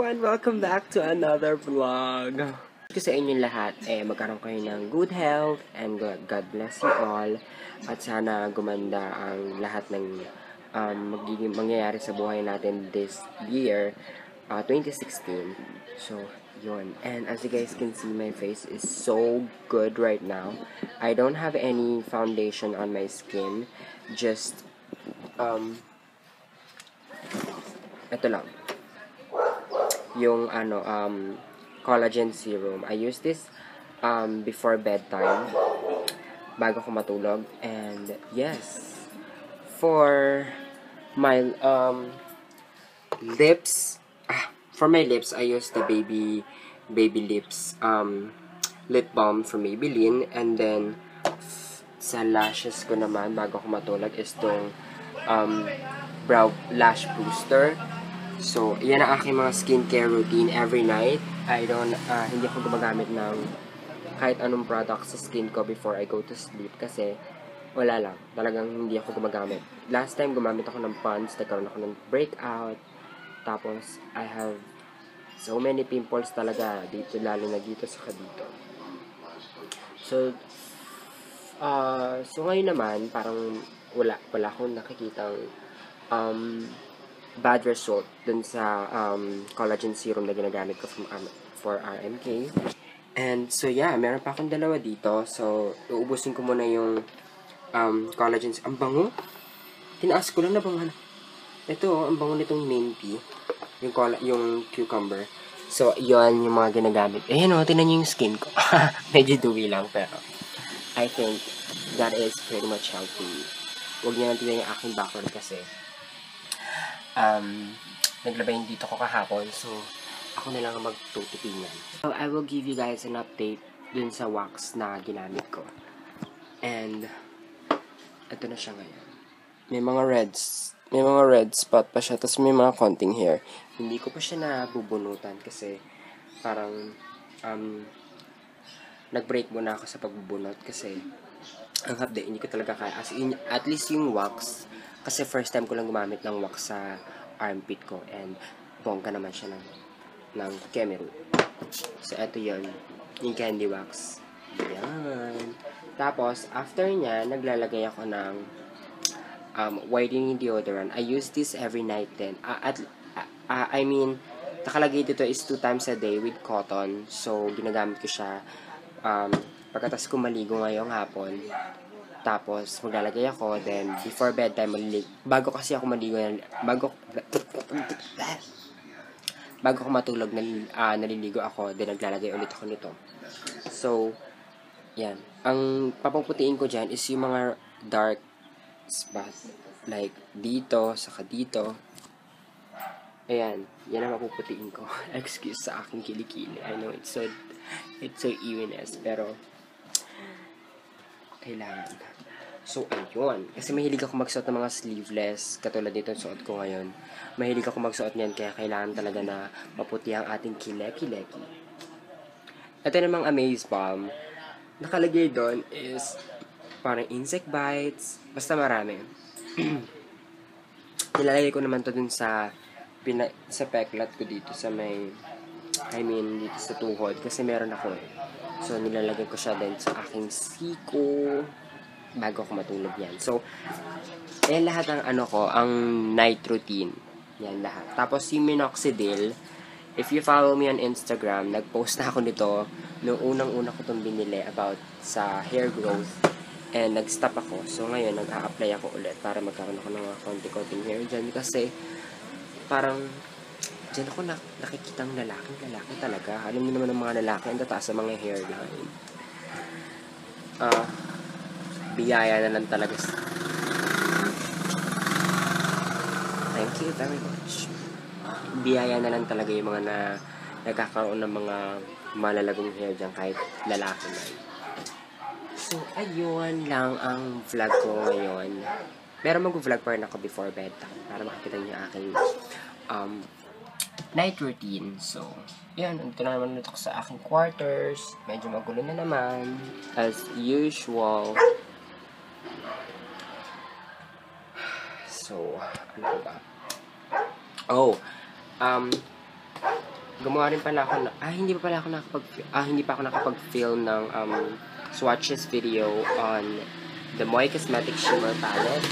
everyone! Welcome back to another vlog. Ko sa inyong lahat, magkaroon kayo ng good health and God bless you all. At sana gumanda ang lahat ng mangyayari sa buhay natin this year, 2016. So, yun. And as you guys can see, my face is so good right now. I don't have any foundation on my skin. Just, ito lang. Yung collagen serum. I use this before bedtime bago ko matulog. And yes, for my lips, I use the baby lips lip balm from Maybelline. And then sa lashes ko naman bago ko matulog is tong brow lash booster. So, yan ang aking mga skincare routine every night. Hindi ako gumagamit ng kahit anong product sa skin ko before I go to sleep kasi wala lang. Talagang hindi ako gumagamit. Last time, gumamit ako ng Pond's. Nagkaroon ako ng breakout. Tapos, I have so many pimples talaga dito, lalo na dito sa dito. So, ngayon naman, parang wala akong nakikitang bad result dun sa collagen serum na ginagamit ko for RMK. And so yeah, meron pa akong dalawa dito. So, uubusin ko muna yung collagen. Ang bango. Tinaas ko lang na bango. Ito, ang bango nitong mint tea. Yung cucumber. So, yun yung mga ginagamit. Ayan o, tinan nyo yung skin ko. Medyo dewy lang, pero I think that is pretty much healthy. Huwag nyo natin yung aking background kasi naglabay dito ko kahapon, so ako na lang magtutupingan. So I will give you guys an update dun sa wax na ginamit ko. And ito na siya ngayon. May mga red spot pa siya, tapos may mga konting hair. Hindi ko pa siya nabubunutan kasi parang nag-break muna ako sa pagbubunot kasi ang hapde, hindi ko talaga kaya. As in, at least yung wax, kasi first time ko lang gumamit ng wax sa armpit ko. And bongga naman siya ng Kemeru. So, eto yun. Yung candy wax. Yan. Tapos, after niya, naglalagay ako ng whitening deodorant. I use this every night then. Nakalagay dito is 2 times a day with cotton. So, ginagamit ko siya pagkatas ko maligo ngayong hapon. Tapos, maglalagay ako. Then, before bedtime, bago kasi ako maligo, bago ko matulog, naliligo ako. Then, naglalagay ulit ako nito. So, yan. Ang papaputiin ko dyan is yung mga dark spot. Like, dito, saka dito. Ayan. Yan ang mapuputiin ko. Excuse sa aking kilikili. I know it's so eeriness. Pero, kailangan. So, ayun. Kasi mahilig ako magsuot ng mga sleeveless. Katulad dito suot ko ngayon. Mahilig ako magsuot niyan. Kaya kailangan talaga na maputi ang ating kileki-leki. Ito namang Amaze Balm. Nakalagay doon is parang insect bites. Basta marami. Nilalagay ko naman to dun sa peklat ko dito sa dito sa tuhod. Kasi meron ako eh. So, nilalagay ko siya din sa aking siko bago ako matulog yan. So, yan lahat ang ang night routine. Yan lahat. Tapos, yung minoxidil, if you follow me on Instagram, nag-post na ako nito noong unang-una ko itong binili about sa hair growth. And nag-stop ako. So, ngayon, nag-a-apply ako ulit para magkaroon ako ng mga konti-konting hair dyan. Kasi, parang, dyan ako nakikitang lalaki talaga. Alam niyo naman ng mga lalaki, ang tataas sa mga hairline. Biyaya na lang talaga. Thank you very much. Biyaya na lang talaga yung mga nagkakaroon ng mga malalagong hair dyan kahit lalaki na. So, ayun lang ang vlog ko ngayon. Pero mag-vlog pa rin ako before bedtime para makikita niyo aking night routine. So, yan. Ito na naman ako sa aking quarters. Medyo magulo na naman. As usual. So, ano ba? gumawa rin pala ako hindi pa ako nakapag-film ng swatches video on the Moy Cosmetics Shimmer Palette.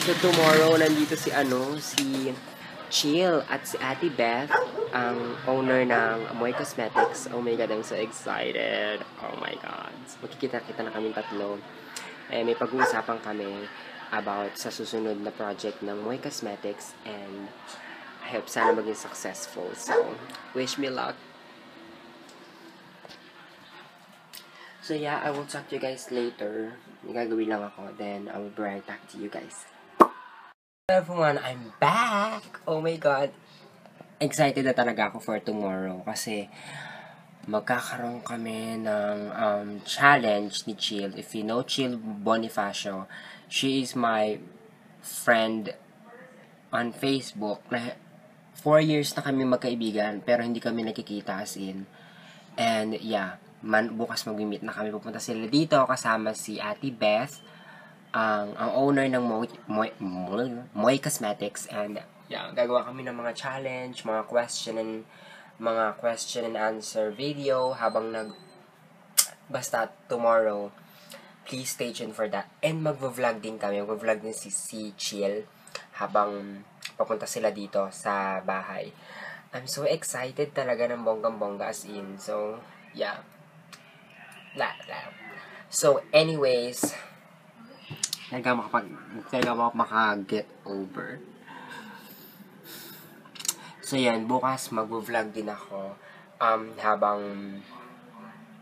So tomorrow nandito si Chill at si Ate Beth, ang owner ng Moy Cosmetics. Oh my God, I'm so excited. Oh my God. So, magkikita-kita na kami tatlo. May pag-uusapan kami about sa susunod na project ng Moy Cosmetics, and I hope sana maging successful. So, wish me luck. So yeah, I will talk to you guys later. May gagawin lang ako, then I will be right back to you guys. Everyone, I'm back! Oh my God! Excited na talaga ako for tomorrow kasi magkakaroon kami ng challenge ni Chill. If you know Chill Bonifacio, she is my friend on Facebook. 4 years na kami magkaibigan pero hindi kami nakikita as in. And yeah, bukas mag-meet na kami. Pupunta sila dito kasama si Ate Beth, ang owner ng Moy Cosmetics, and yeah, gagawa kami ng mga challenge, mga question and answer video basta tomorrow. Please stay tuned for that. And magvo-vlog din kami. Magvo-vlog din si Chill habang papunta sila dito sa bahay. I'm so excited talaga ng bonggang-bongga as in. So, yeah. So, anyways, talaga maka-get over. So, yan. Bukas mag-vlog din ako habang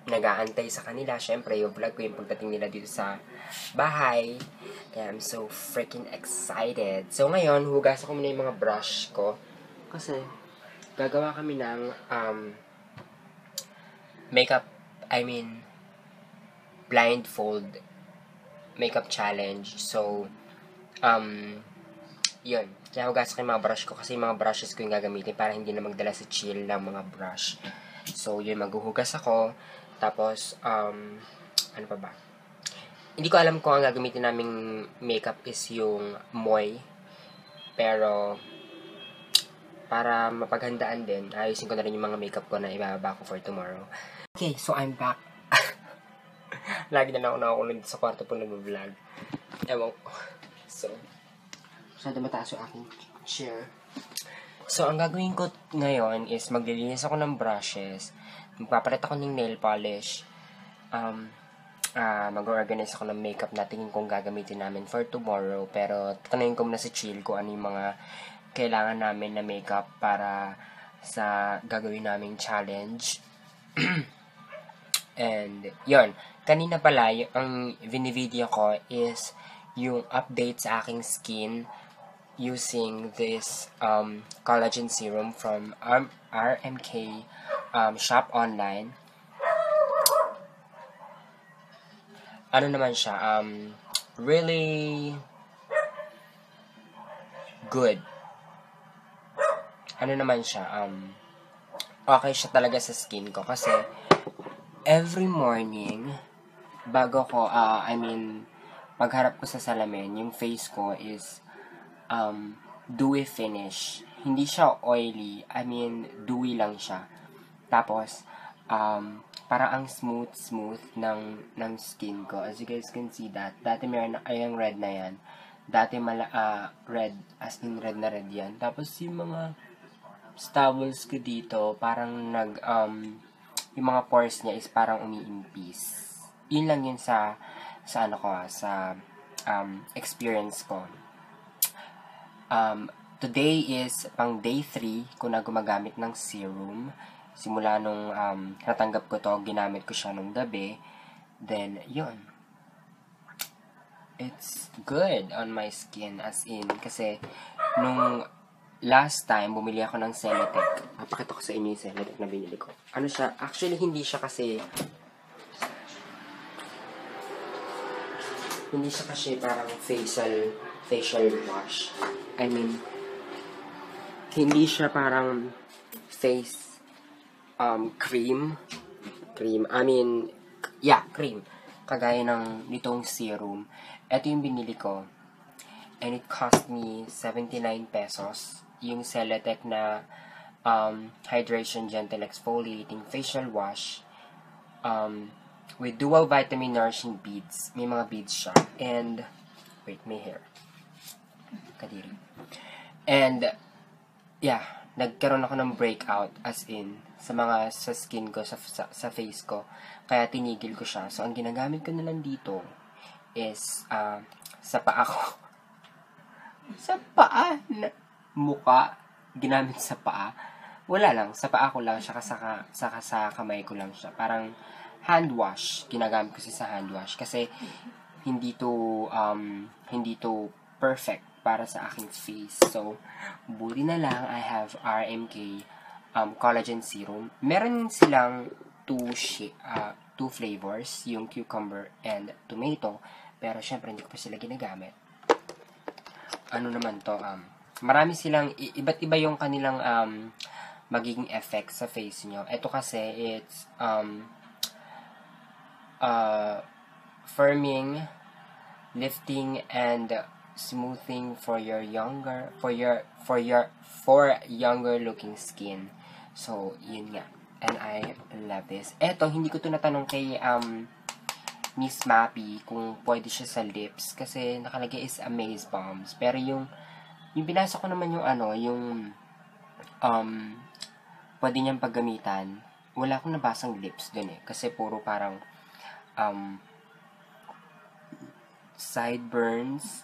nag-aantay sa kanila. Syempre, yung vlog ko yung pagdating nila dito sa bahay. Kaya I'm so freaking excited. So, ngayon, hugas ako muna yung mga brush ko. Kasi, gagawa kami ng blindfold makeup challenge. So, yun. Kaya hugas ko yung mga brush ko kasi yung mga brushes ko yung gagamitin para hindi na magdala si Chill ng mga brush. So, yun, maghuhugas ako. Tapos, ano pa ba? Hindi ko alam kung ang gagamitin naming makeup is yung Moy. Pero, para mapaghandaan din, ayusin ko na rin yung mga makeup ko na ibababa ko for tomorrow. Okay, so I'm back. Lagi na lang ako nakakulong sa kwarto po nag-vlog. Ewan ko. So, masyado mataas yung aking chair. So, ang gagawin ko ngayon is maglilinis ako ng brushes. Magpapalit ako ng nail polish. Mag-organize ako ng makeup na tingin kong gagamitin namin for tomorrow. Pero, tanungin ko muna si Chill kung ano yung mga kailangan namin na makeup para sa gagawin naming challenge. And, yun. Kanina pala, ang vinivideo ko is yung update sa aking skin using this collagen serum from RMK shop online. Ano naman siya? Really good. Ano naman siya? Okay siya talaga sa skin ko kasi every morning bago ko, pagharap ko sa salamin, yung face ko is dewy finish. Hindi siya oily. Dewy lang siya. Tapos, parang ang smooth ng skin ko. As you guys can see that. Dati meron yung red na yan. Dati red, as in red na red yan. Tapos yung mga stubbles ko dito, parang yung mga pores niya is parang umiimpis. Yun lang yun sa experience ko. Today is pang day 3 ko na gumagamit ng serum. Simula nung natanggap ko to, ginamit ko siya nung gabi. Then, yun. It's good on my skin, as in, kasi nung last time, bumili ako ng Celetec. Napakita ko sa inyo yung Celetec na binili ko. Ano siya? Actually, hindi siya kasi parang facial wash. Hindi siya parang face cream. Cream. Kagaya ng nitong serum. Ito yung binili ko. And it cost me 79 pesos. Yung Celetec na Hydration Gentle Exfoliating Facial Wash with dual vitamin nourishing beads. May mga beads siya. And, wait, may hair. Kadiri. And, yeah, nagkaroon ako ng breakout as in sa skin ko, sa face ko. Kaya tinigil ko siya. So, ang ginagamit ko na lang dito is sa paa ko. Sa paa? Muka. Ginamit sa paa. Wala lang. Sa paa ko lang siya. Saka sa kamay ko lang siya. Parang hand wash. Ginagamit ko siya sa hand wash. Kasi hindi to perfect para sa aking face. So, buti na lang I have RMK collagen serum. Meron silang two flavors, yung cucumber and tomato. Pero syempre hindi ko pa sila ginagamit. Ano naman to? Marami silang iba't iba yung kanilang magiging effect sa face nyo. Ito kasi it's firming, lifting and smoothing for younger looking skin. So, yun nga. And I love this. Eto, hindi ko to natanong kay Miss Mappy kung pwede siya sa lips kasi nakalagay is Amaze Bombs. Pero yung binasa ko naman yung pwede niyang paggamitan. Wala akong nabasang lips dun kasi puro parang sideburns,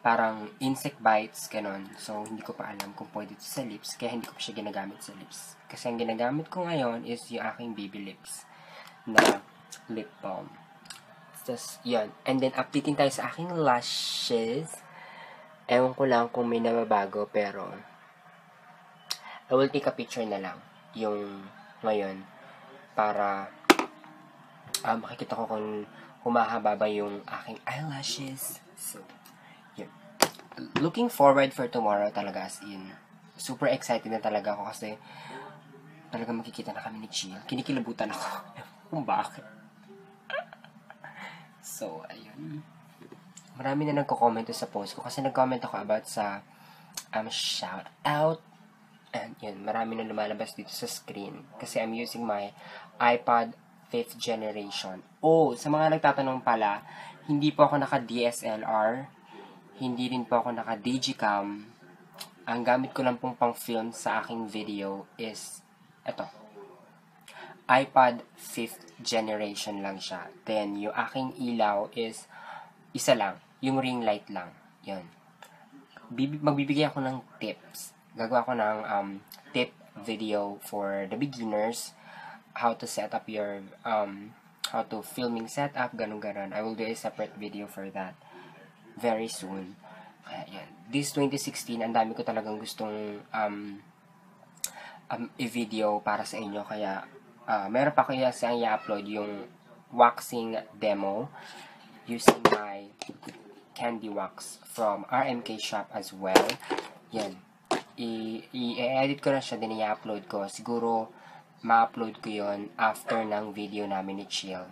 parang insect bites, ganon. So, hindi ko pa alam kung pwede ito sa lips, kaya hindi ko pa siya ginagamit sa lips. Kasi ang ginagamit ko ngayon is yung aking baby lips na lip balm. Just, yan. And then, updating tayo sa aking lashes. Ewan ko lang kung may nababago, pero I will take a picture na lang yung ngayon para makikita ko kung humahaba ba yung aking eyelashes. So, yun. Looking forward for tomorrow talaga as in. Super excited na talaga ako kasi talaga makikita na kami ni Chill. Kinikilabutan ako. Kung bakit. So, ayun. Marami na nagko-comment sa post ko kasi nag-comment ako about sa shout out. And yun, marami na lumalabas dito sa screen kasi I'm using my iPod 5th generation. Oh, sa mga nagtatanong pala, hindi po ako naka-DSLR, hindi rin po ako naka-Digicam. Ang gamit ko lang pong pang-film sa aking video is ito. iPod 5th generation lang siya. Then, yung aking ilaw is isa lang. Yung ring light lang. Yun. Magbibigay ako ng tips. Gagawa ko ng tip video for the beginners. How to set up your, how to filming setup, ganun-ganon. I will do a separate video for that very soon. Kaya yan. This 2016, ang dami ko talagang gustong i-video para sa inyo. Kaya, meron pa kaya siyang i-upload yung waxing demo using my candy wax from RMK shop as well. Yan. I-edit ko na siya, din i-upload ko. Siguro, ma-upload ko yon after ng video namin ni Chill.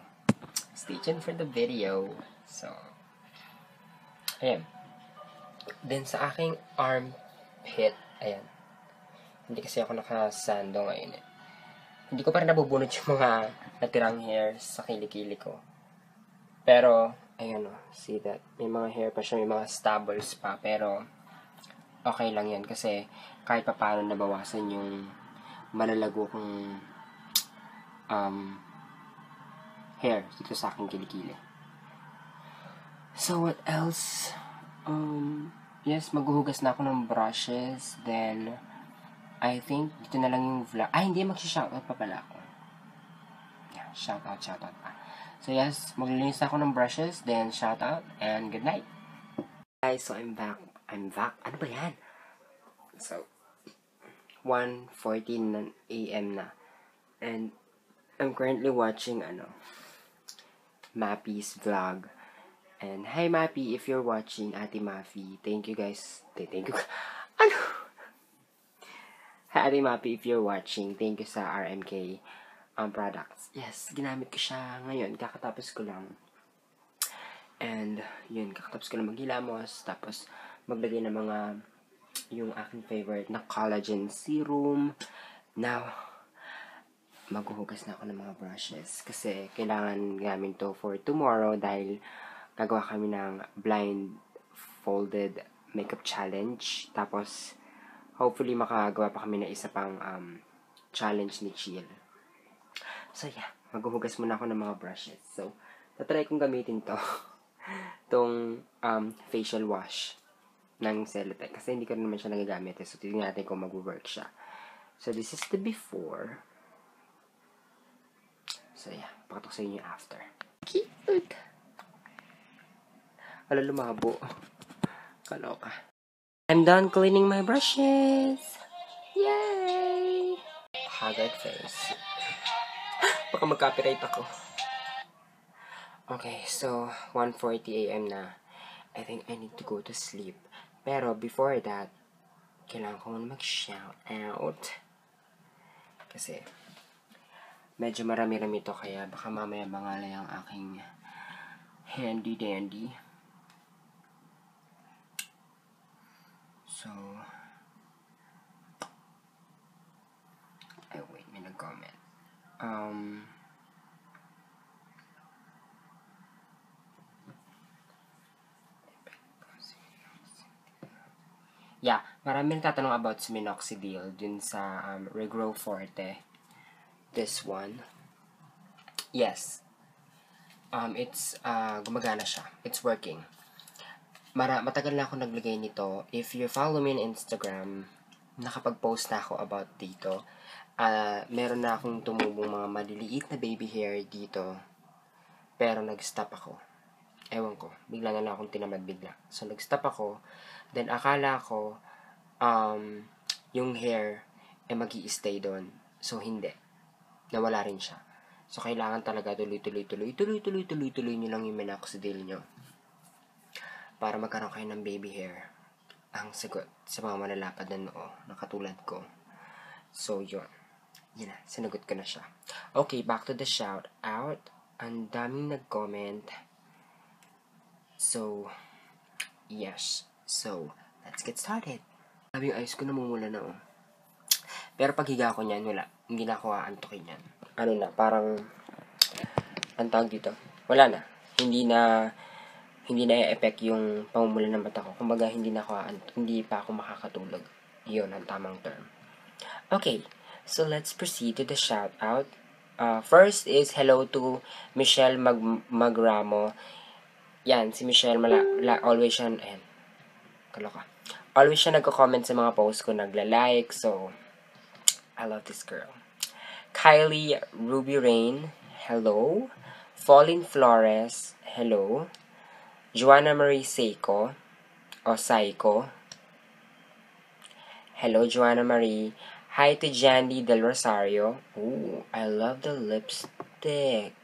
Stay tuned for the video. So, ayan. Then, sa aking armpit, ayan. Hindi kasi ako nakasando ngayon eh. Hindi ko pa rin nabubunot yung mga natirang hair sa kilikili ko. Pero, ayun o, see that? May mga hair pa siya, may mga stubbles pa. Pero, okay lang yan kasi kahit pa paano nabawasan yung malalago kong hair dito sa aking kilikili. So, what else? Yes, maghuhugas na ako ng brushes. Then, I think, dito na lang yung vlog. Hindi, mag-shoutout pa pala ako. Yeah, shoutout pa. So, yes, maglilinis ako ng brushes. Then, shoutout, and good night. Guys, so I'm back. Ano ba yan? So, 1:14 a.m. na. And, I'm currently watching, Mappy's vlog. And, hi Mappy, if you're watching, Ate Mappy, thank you guys. Thank you. Hi Ate Mappy, if you're watching, thank you sa RMK products. Yes, ginamit ko siya ngayon. Kakatapos ko lang. And, yun, kakatapos ko lang maghilamos. Tapos, maglagay ng mga yung aking favorite na collagen serum. Now, maghuhugas na ako ng mga brushes kasi kailangan namin to for tomorrow dahil gagawa kami ng blindfolded makeup challenge. Tapos, hopefully makagawa pa kami ng isa pang challenge ni Chill. So, yeah. Maghuhugas muna ako ng mga brushes. So, tatry kong gamitin to. Tong facial wash ng Celotex. Kasi hindi ko naman siya nagagamit. So, tignan natin kung mag-work siya. So, this is the before. So, yeah. Pakatok sa inyo yung after. Cute! Wala lumabo. Kaloka. I'm done cleaning my brushes! Yay! Haggard face. Baka mag-copyright ako. Okay, so 1:40 a.m. na. I think I need to go to sleep. Pero before that, kailangan ko muna mag-shout out. Kasi medyo marami-rami to kaya baka mamaya mangalay ang aking handy dandy. So, wait, may nag-comment. Yeah, maraming tatanong about sa minoxidil dun sa Regrow Forte. This one. Yes. It's gumagana siya. It's working. Matagal na ako naglagay nito. If you follow me on Instagram, nakapag-post na ako about dito. Meron na akong tumubong mga maliliit na baby hair dito. Pero nag-stop ako. Ewan ko. Bigla na lang akong tinamad bigla. So, nag-stop ako. Then, akala ko, yung hair, magi-stay doon. So, hindi. Nawala rin siya. So, kailangan talaga tuloy nyo lang yung minoxidil nyo. Para magkaroon kayo ng baby hair. Ang sagot sa mga malalapad na noo, na katulad ko. So, yun. Yun na, sinagot ko na siya. Okay, back to the shout out. Ang daming nag-comment. So, yes. So, let's get started. Sabi yung ayos ko namumula na Pero pag higa ko niyan, wala. Hindi na ako aantokin yan. Ano na, parang, ang tawag dito, wala na. Hindi na i-effect yung pamumula ng mata ko. Kumbaga, hindi pa ako makakatulog. Yun ang tamang term. Okay, so let's proceed to the shout out. First is hello to Michelle Magramo. Yan, si Michelle, always siya, kaloka. Always siya nagko-comment sa mga posts ko, nagla-like, so, I love this girl. Kylie Ruby Rain, hello. Fallin Flores, hello. Joanna Marie Seiko, o Saiko. Hello, Joanna Marie. Hi to Jandy Del Rosario. Ooh, I love the lipstick.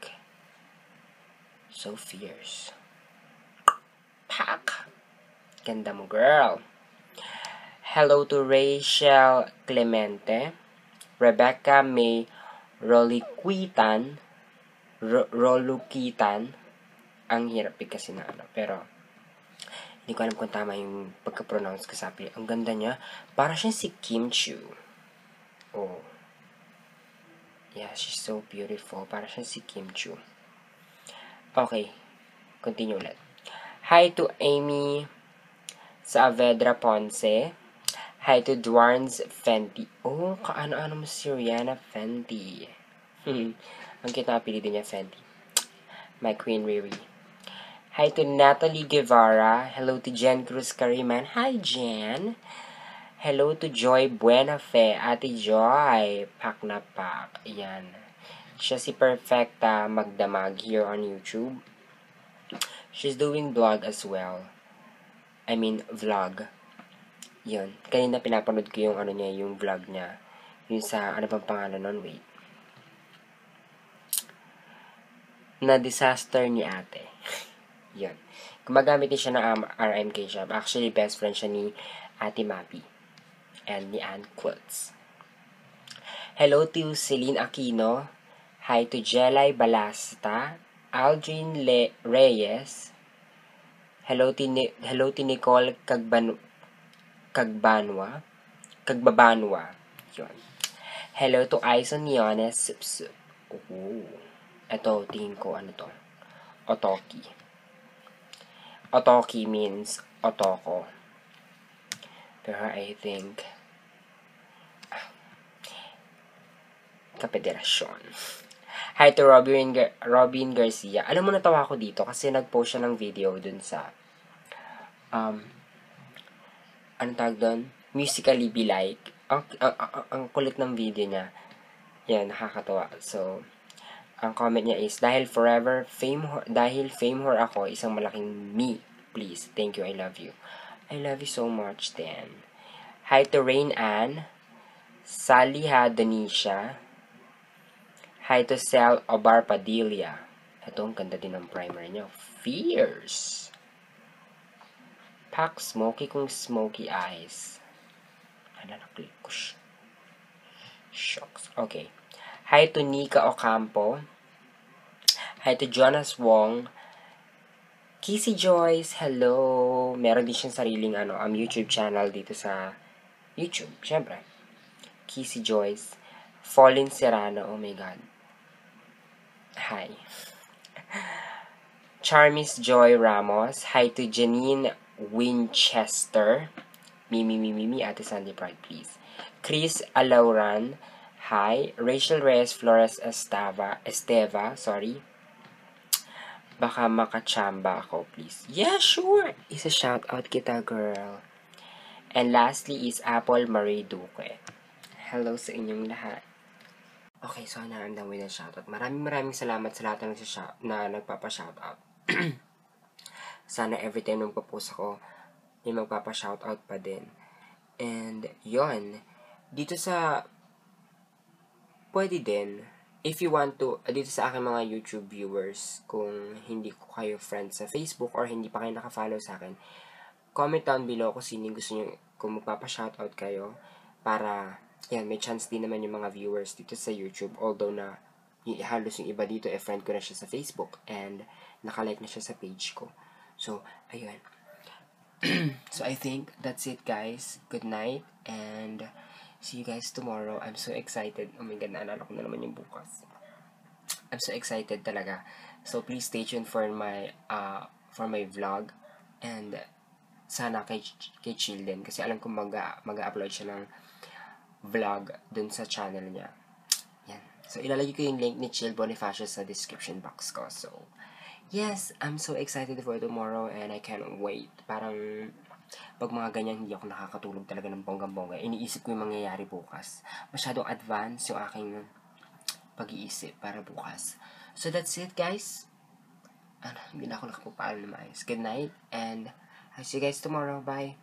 So fierce. Pak! Ganda mo, girl. Hello to Rachel Clemente. Rebecca May Rolukitan. Ang hirap kasi na pero hindi ko alam kung tama yung pagka-pronounce ko sa apel. Ang ganda niya. Para siyang si Kim Chiu. Oh. Yeah, she's so beautiful. Para siyang si Kim Chiu. Okay. Continue ulit. Hi to Amy Saavedra Ponce. Hi to Dwarns Fenty. Oh, kaano-ano mo si Rihanna Fenty. Ang cute na apelido niya, Fenty. My Queen Riri. Hi to Natalie Guevara. Hello to Jen Cruz Kariman. Hi, Jen. Hello to Joy Buenafe. Ate Joy. Pak na pak. Ayan. Siya si Perfecta Magdamag here on YouTube. She's doing vlog as well. I mean, vlog. Yun. Kanina pinapanood ko yung yung vlog niya. Yung sa, ano bang pangalan nun? Wait. Na disaster ni ate. Yun. Gumagamit din siya ng RMK shop. Actually, best friend siya ni Ate Mappy. And ni Ann Quilts. Hello to Celine Aquino. Hi to Jelay Balasta. Aldrin Reyes. Hello to Nicole Kagbabanwa. Yun. Hello to Aison Niones. Sup. Ito, tingin ko, ano to? Otoki. Otoki means otoko. Pero I think, kapederasyon. Hi to Robin Garcia. Alam mo, natawa ako dito kasi nag-post siya ng video dun sa, anong tawag doon? Musically Be Like. Ang kulit ng video niya. Yan, nakakatawa. So, ang comment niya is, dahil fame whore ako, isang malaking me. Please, thank you, I love you. I love you so much, Dan. Hi to Rain Ann. Saliha Danisha. Hi to Sel Obar Padilla. Ito, ang ganda din ng primer niya. Fierce. Pack smoky kung smoky eyes. Naklik ko siya. Shocks. Okay. Hi to Nika Ocampo. Hi to Jonas Wong. Kissy Joyce, hello. Meron din siyang sariling YouTube channel dito sa YouTube, syempre. Kissy Joyce. Fallin Serrano, oh my God. Hi. Charmis Joy Ramos. Hi to Janine Winchester. Mimi, Ate Sandy Pride, please. Chris Alauran. Hi. Rachel Reyes Flores Esteva, sorry. Baka makachamba ako, please. Yeah, sure. Isa shoutout kita, girl. And lastly is Apple Marie Duque. Hello sa inyong lahat. Okay, so I'm done with the shoutout. Maraming salamat sa lahat na nagpapa-shoutout. Sana every time nagpo-post ako, may magpapa-shoutout pa din. And, yon. Dito sa, pwede din, if you want to, dito sa aking mga YouTube viewers, kung hindi ko kayo friends sa Facebook or hindi pa kayo naka-follow sa akin, comment down below kung sino gusto nyo, kung magpapa-shoutout kayo, para, yan, may chance din naman yung mga viewers dito sa YouTube, although na, halos yung iba dito, friend ko na siya sa Facebook, and nakalike na siya sa page ko. So, ayun. So, I think that's it, guys. Good night, and see you guys tomorrow. I'm so excited. Oh my God, naalala ko na naman yung bukas. I'm so excited talaga. So, please stay tuned for my vlog, and sana kay Chill din, kasi alam ko mag-upload siya ng vlog dun sa channel niya. Yan. So, ilalagay ko yung link ni Chill Bonifacio sa description box ko. So, yes, I'm so excited for tomorrow and I can't wait. Parang, pag mga ganyan, hindi ako nakakatulog talaga ng bonggang-bongga. Iniisip ko yung mangyayari bukas. Masyadong advance yung aking pag-iisip para bukas. So, that's it, guys. Hindi na ako nakapapaalam na maayos. Good night, and I'll see you guys tomorrow. Bye.